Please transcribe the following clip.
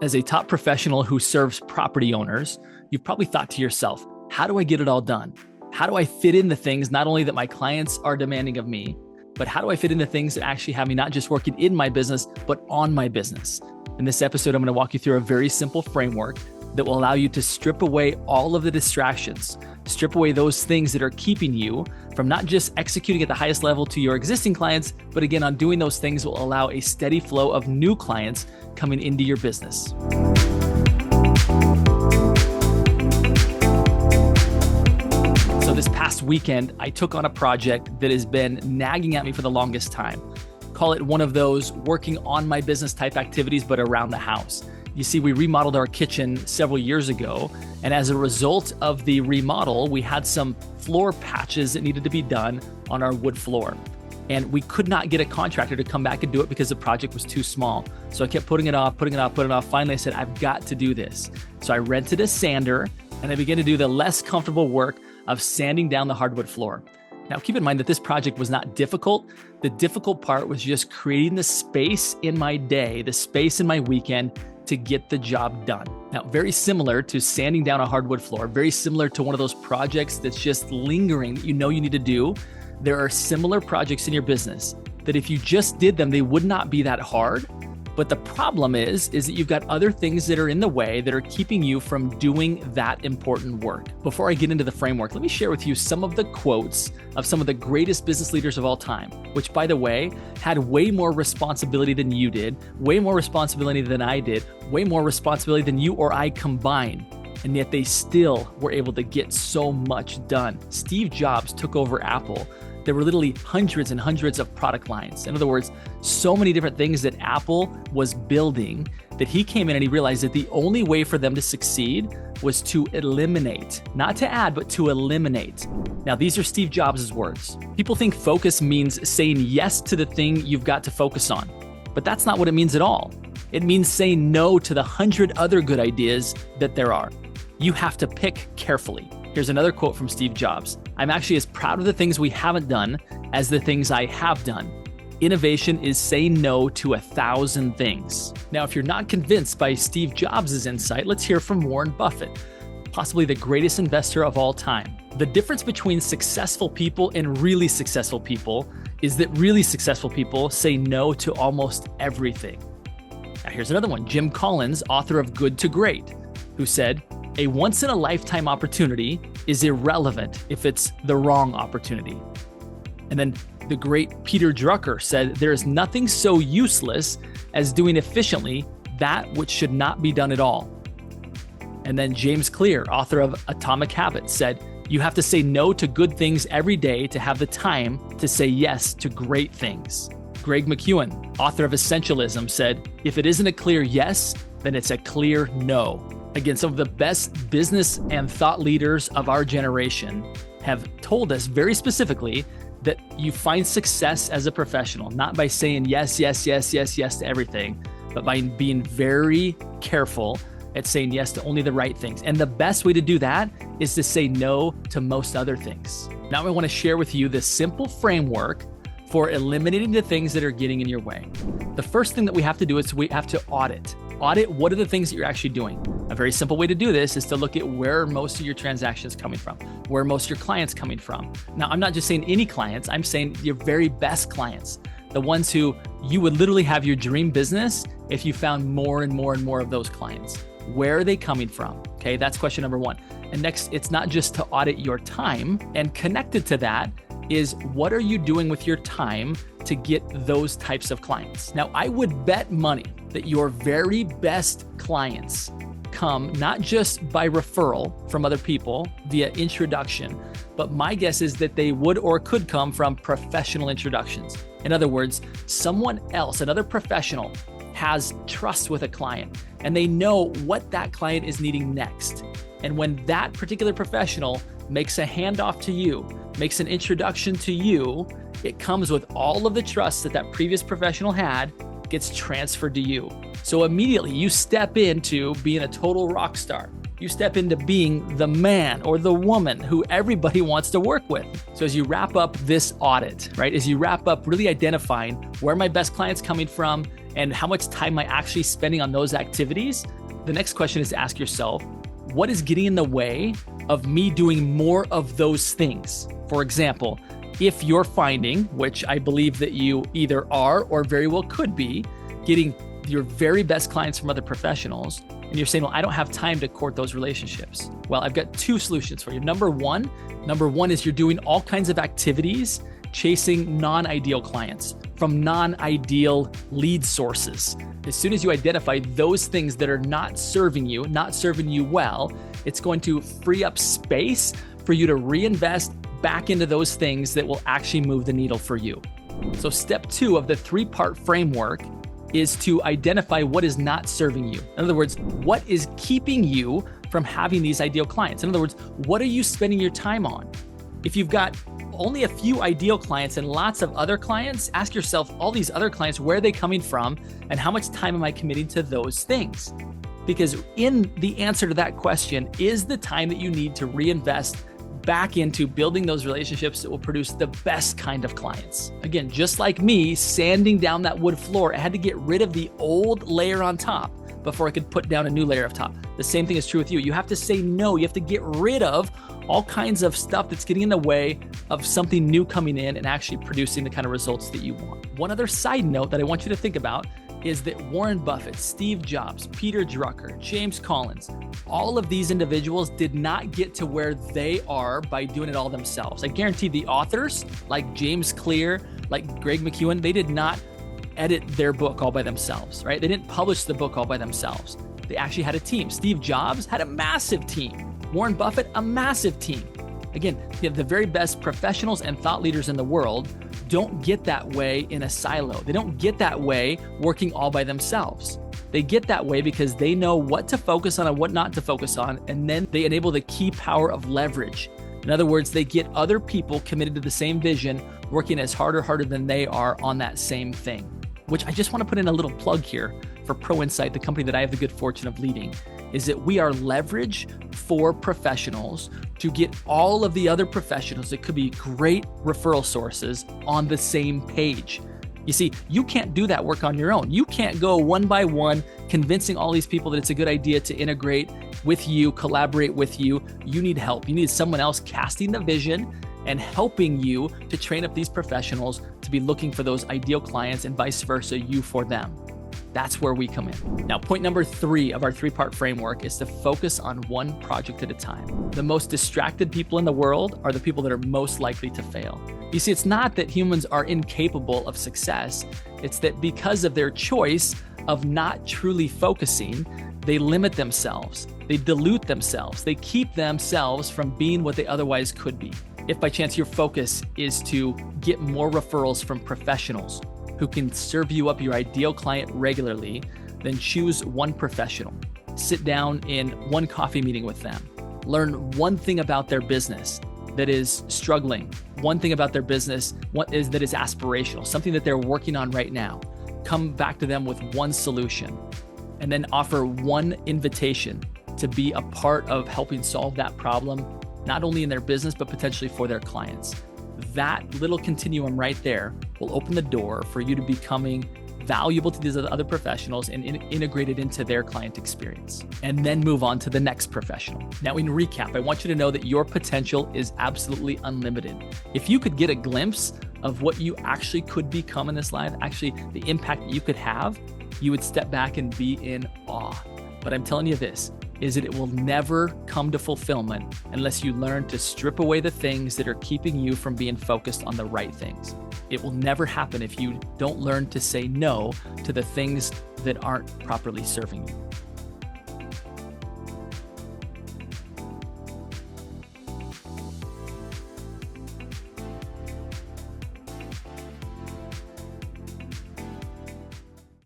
As a top professional who serves property owners, you've probably thought to yourself, how do I get it all done? How do I fit in the things not only that my clients are demanding of me, but how do I fit in the things that actually have me not just working in my business, but on my business? In this episode, I'm going to walk you through a very simple framework that will allow you to strip away all of the distractions, strip away those things that are keeping you from not just executing at the highest level to your existing clients, but again, on doing those things will allow a steady flow of new clients coming into your business. So this past weekend, I took on a project that has been nagging at me for the longest time. Call it one of those working on my business type activities, but around the house. You see, we remodeled our kitchen several years ago, and as a result of the remodel, we had some floor patches that needed to be done on our wood floor. And we could not get a contractor to come back and do it because the project was too small. So I kept putting it off. Finally, I said, I've got to do this. So I rented a sander, and I began to do the less comfortable work of sanding down the hardwood floor. Now, keep in mind that this project was not difficult. The difficult part was just creating the space in my day, the space in my weekend to get the job done. Now, very similar to sanding down a hardwood floor, very similar to one of those projects that's just lingering that you know you need to do. There are similar projects in your business that if you just did them, they would not be that hard. But the problem is that you've got other things that are in the way that are keeping you from doing that important work. Before I get into the framework, let me share with you some of the quotes of some of the greatest business leaders of all time, which, by the way, had way more responsibility than you did, way more responsibility than I did, way more responsibility than you or I combined. And yet they still were able to get so much done. Steve Jobs took over Apple. There were literally hundreds and hundreds of product lines. In other words, so many different things that Apple was building that he came in and he realized that the only way for them to succeed was to eliminate, not to add, but to eliminate. Now, these are Steve Jobs' words. People think focus means saying yes to the thing you've got to focus on, but that's not what it means at all. It means saying no to the 100 other good ideas that there are. You have to pick carefully. Here's another quote from Steve Jobs. I'm actually as proud of the things we haven't done as the things I have done. Innovation is saying no to 1,000 things. Now, if you're not convinced by Steve Jobs' insight, let's hear from Warren Buffett, possibly the greatest investor of all time. The difference between successful people and really successful people is that really successful people say no to almost everything. Now, here's another one. Jim Collins, author of Good to Great, who said, a once-in-a-lifetime opportunity is irrelevant if it's the wrong opportunity. And then the great Peter Drucker said, there is nothing so useless as doing efficiently that which should not be done at all. And then James Clear, author of Atomic Habits, said, you have to say no to good things every day to have the time to say yes to great things. Greg McKeown, author of Essentialism, said, if it isn't a clear yes, then it's a clear no. Again, some of the best business and thought leaders of our generation have told us very specifically that you find success as a professional, not by saying yes to everything, but by being very careful at saying yes to only the right things. And the best way to do that is to say no to most other things. Now I want to share with you this simple framework for eliminating the things that are getting in your way. The first thing that we have to do is we have to audit. Audit what are the things that you're actually doing. A very simple way to do this is to look at where most of your transactions coming from, where most of your clients coming from. Now, I'm not just saying any clients, I'm saying your very best clients, the ones who you would literally have your dream business if you found more and more and more of those clients. Where are they coming from? Okay, that's question number one. And next, it's not just to audit your time, and connected to that is what are you doing with your time to get those types of clients? Now, I would bet money that your very best clients come not just by referral from other people via introduction, but my guess is that they would or could come from professional introductions. In other words, someone else, another professional, has trust with a client and they know what that client is needing next. And when that particular professional makes a handoff to you, makes an introduction to you, it comes with all of the trust that that previous professional had, gets transferred to you. So immediately you step into being a total rock star. You step into being the man or the woman who everybody wants to work with. So as you wrap up this audit, right? As you wrap up really identifying where are my best clients coming from and how much time am I actually spending on those activities, the next question is to ask yourself, what is getting in the way of me doing more of those things? For example, if you're finding, which I believe that you either are or very well could be, getting your very best clients from other professionals, and you're saying, well, I don't have time to court those relationships. Well, I've got two solutions for you. Number one is you're doing all kinds of activities chasing non-ideal clients from non-ideal lead sources. As soon as you identify those things that are not serving you well, it's going to free up space for you to reinvest back into those things that will actually move the needle for you. So step 2 of the 3-part framework is to identify what is not serving you. In other words, what is keeping you from having these ideal clients? In other words, what are you spending your time on? If you've got only a few ideal clients and lots of other clients, ask yourself, all these other clients, where are they coming from and how much time am I committing to those things? Because in the answer to that question is the time that you need to reinvest back into building those relationships that will produce the best kind of clients. Again, just like me sanding down that wood floor, I had to get rid of the old layer on top before I could put down a new layer of top. The same thing is true with you. You have to say no. You have to get rid of all kinds of stuff that's getting in the way of something new coming in and actually producing the kind of results that you want. One other side note that I want you to think about is that Warren Buffett, Steve Jobs, Peter Drucker, James Collins, all of these individuals did not get to where they are by doing it all themselves. I guarantee the authors like James Clear, like Greg McKeown, they did not edit their book all by themselves, right? They didn't publish the book all by themselves. They actually had a team. Steve Jobs had a massive team. Warren Buffett, a massive team. Again, the very best professionals and thought leaders in the world don't get that way in a silo. They don't get that way working all by themselves. They get that way because they know what to focus on and what not to focus on, and then they enable the key power of leverage. In other words, they get other people committed to the same vision, working as hard or harder than they are on that same thing. Which I just want to put in a little plug here for ProInsight, the company that I have the good fortune of leading, is that we are leverage for professionals to get all of the other professionals that could be great referral sources on the same page. You see, you can't do that work on your own. You can't go one by one convincing all these people that it's a good idea to integrate with you, collaborate with you. You need help. You need someone else casting the vision and helping you to train up these professionals to be looking for those ideal clients and vice versa, you for them. That's where we come in. Now, point number 3 of our 3-part framework is to focus on one project at a time. The most distracted people in the world are the people that are most likely to fail. You see, it's not that humans are incapable of success. It's that because of their choice of not truly focusing, they limit themselves. They dilute themselves. They keep themselves from being what they otherwise could be. If by chance your focus is to get more referrals from professionals who can serve you up your ideal client regularly, then choose one professional. Sit down in one coffee meeting with them. Learn one thing about their business that is struggling, one thing about their business that is aspirational, something that they're working on right now. Come back to them with one solution and then offer one invitation to be a part of helping solve that problem, not only in their business, but potentially for their clients. That little continuum right there will open the door for you to becoming valuable to these other professionals and integrated into their client experience, and then move on to the next professional. Now, in recap, I want you to know that your potential is absolutely unlimited. If you could get a glimpse of what you actually could become in this life, actually the impact that you could have, you would step back and be in awe. But I'm telling you this, is that it will never come to fulfillment unless you learn to strip away the things that are keeping you from being focused on the right things. It will never happen if you don't learn to say no to the things that aren't properly serving you.